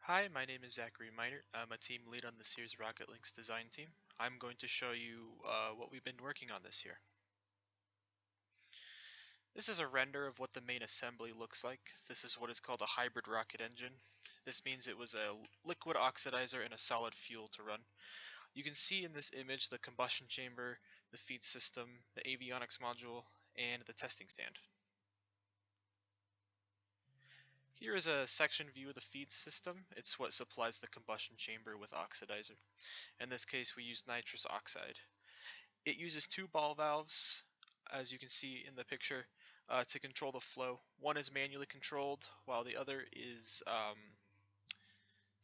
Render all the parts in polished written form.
Hi, my name is Zachary Minert. I'm a team lead on this year's RocketLynx design team. I'm going to show you what we've been working on this year. This is a render of what the main assembly looks like. This is what is called a hybrid rocket engine. This means it was a liquid oxidizer and a solid fuel to run. You can see in this image the combustion chamber, the feed system, the avionics module, and the testing stand. Here is a section view of the feed system. It's what supplies the combustion chamber with oxidizer. In this case, we use nitrous oxide. It uses two ball valves, as you can see in the picture, to control the flow. One is manually controlled, while the other is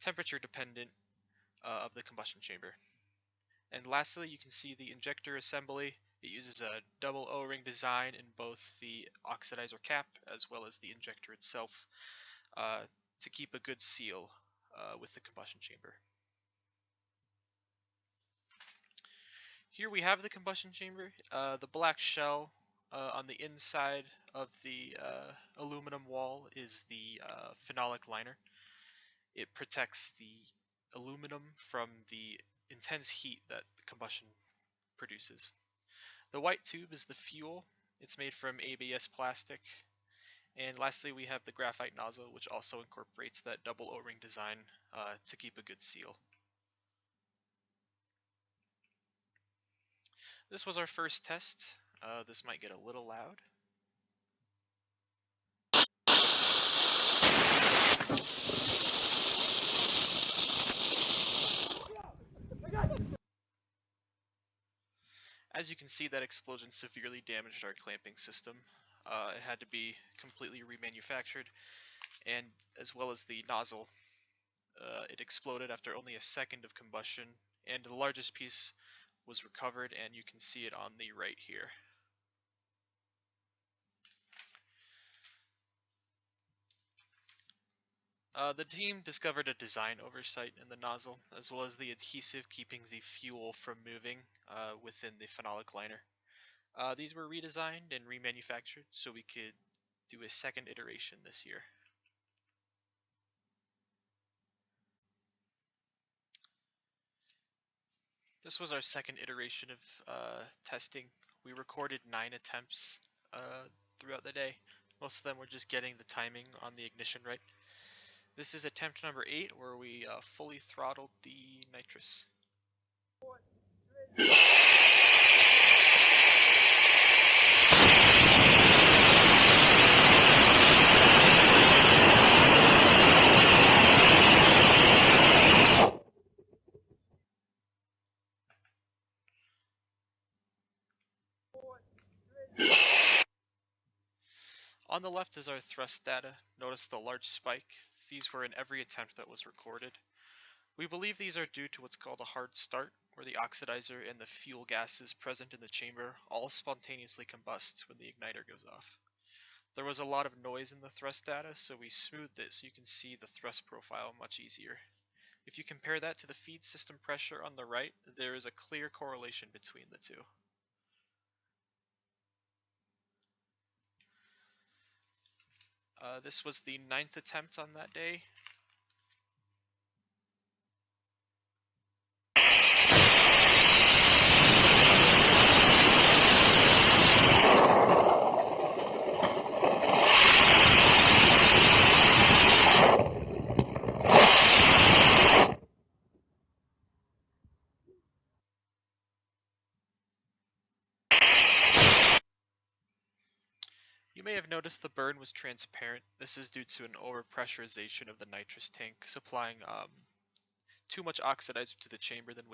temperature dependent of the combustion chamber. And lastly, you can see the injector assembly. It uses a double O-ring design in both the oxidizer cap as well as the injector itself to keep a good seal with the combustion chamber. Here we have the combustion chamber. The black shell on the inside of the aluminum wall is the phenolic liner. It protects the aluminum from the intense heat that the combustion produces. The white tube is the fuel. It's made from ABS plastic. And lastly, we have the graphite nozzle, which also incorporates that double O-ring design to keep a good seal. This was our first test. This might get a little loud. As you can see, that explosion severely damaged our clamping system. It had to be completely remanufactured, and as well as the nozzle. It exploded after only a second of combustion, and the largest piece was recovered, and you can see it on the right here. The team discovered a design oversight in the nozzle, as well as the adhesive keeping the fuel from moving within the phenolic liner. These were redesigned and remanufactured so we could do a second iteration this year. This was our second iteration of testing. We recorded 9 attempts throughout the day. Most of them were just getting the timing on the ignition right. This is attempt number 8, where we fully throttled the nitrous. On the left is our thrust data. Notice the large spike. These were in every attempt that was recorded. We believe these are due to what's called a hard start, where the oxidizer and the fuel gases present in the chamber all spontaneously combust when the igniter goes off. There was a lot of noise in the thrust data, so we smoothed it so you can see the thrust profile much easier. If you compare that to the feed system pressure on the right, there is a clear correlation between the two. This was the 9th attempt on that day. You may have noticed the burn was transparent. This is due to an overpressurization of the nitrous tank, supplying too much oxidizer to the chamber than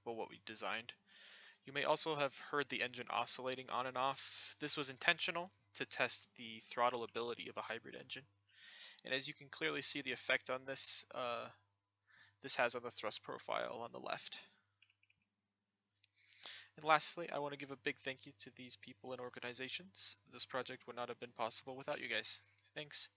what we designed. You may also have heard the engine oscillating on and off. This was intentional to test the throttle ability of a hybrid engine. And as you can clearly see the effect on this, this has on the thrust profile on the left. And lastly, I want to give a big thank you to these people and organizations. This project would not have been possible without you guys. Thanks.